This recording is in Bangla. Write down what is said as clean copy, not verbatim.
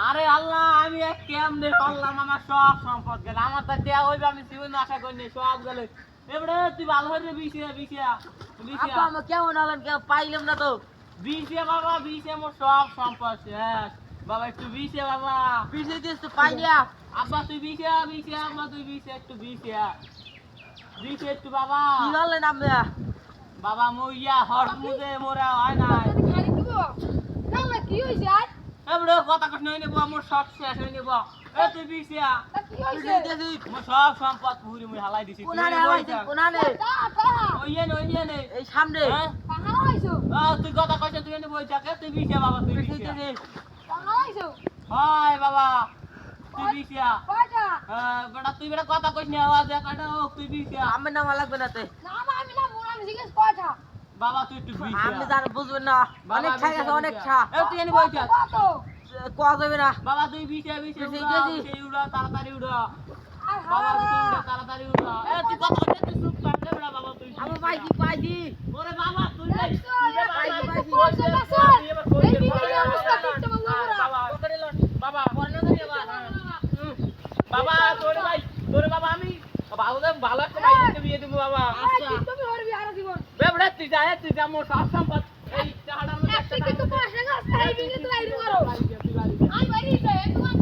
আরে আল্লাহ আমি এক কেমনে করলাম আমার সব সম্পদ গেল আমার তো দেয়া হইবে আমি জীবনে আশা করিনি সব গেল এবারে তুই ভালো হয়ে বিছিয়া বিছিয়া বিছিয়া আপা আমি কেমন হলাম কেউ পাইলাম না তো বিছিয়া বাবা বিছিয়া মোর সব সম্পদ শেষ বাবা একটু বিছিয়া বাবা পিছিয়ে দিস তো পাইলিয়া আব্বা তুই বিছিয়া বিছিয়া আব্বা তুই বিছিয়া একটু বিছিয়া বিছিয়া একটু বাবা কি হলেন আমরা বাবা মইয়া হট মুজে মোরা হয় না খালি দিব না কি হইছে আর এবারে কথা কষ্ট হই নেব মোর সব শেষ হই নেব এ তুই বিছিয়া কি হইছে পিছিয়ে দিস মোর সব সম্পদ পুরি মুই হালাই দিছি কোনানে হালাইছিস কোনানে ওইয়ে নে এই সামনে হ্যাঁ পাহাড় হইছো তুই কথা কইছ তুই এনে বই থাকে তুই বিছিয়া বাবা তুই পিছিয়ে বিছিয়া দিস পাহাড় হইছো হাই বাবা তুই বিছিয়া কয়টা বেটা তুই বেটা কথা কইছ না আওয়াজ কাটা তুই বিছিয়া আমার নাম লাগবে না তে না আমি না মোরা আমি জিজ্ঞেস কয়টা বাবা তুই একটু বিছিয়া আমি জান বুঝবেন না অনেক ছাই আছে অনেক ছা এ তুই এনে বই থাক কত কোয়া যাবে না বাবা তুই বিছিয়া বিছিয়া বিছিয়া উড়া দিছি। বিছিয়া উড়া তাড়াতাড়ি উড়া আর বাবা তুই হাওয়া উড়া তাড়াতাড়ি উড়া এ তুই কথা কইছ তুই চুপ কর রে বেটা বাবা তুই আমি পাইছি ওরে বাবা তুই যাই দেখছো, তুই যা এই বাবা, তো পয়সা আছে। তুই এবার কই এই দে, বিবির বাবা, অবস্থা দেখতে পাবো হ্যাঁ, আমরা। বাবা বাবা বাবা তোরে বাবা আমি ভালো একটা ভাই দিতে বিয়ে দেবো বাবা তুমি হরবি আর জীবন বেবড়া তুই যা মোর সব সম্পদ এই টাকাটার মধ্যে একটা কিন্তু পয়সা গাছ এই বিবির তো লাইরি মারো তুই বাড়ি যা। আমি বাড়ি যাই তোমার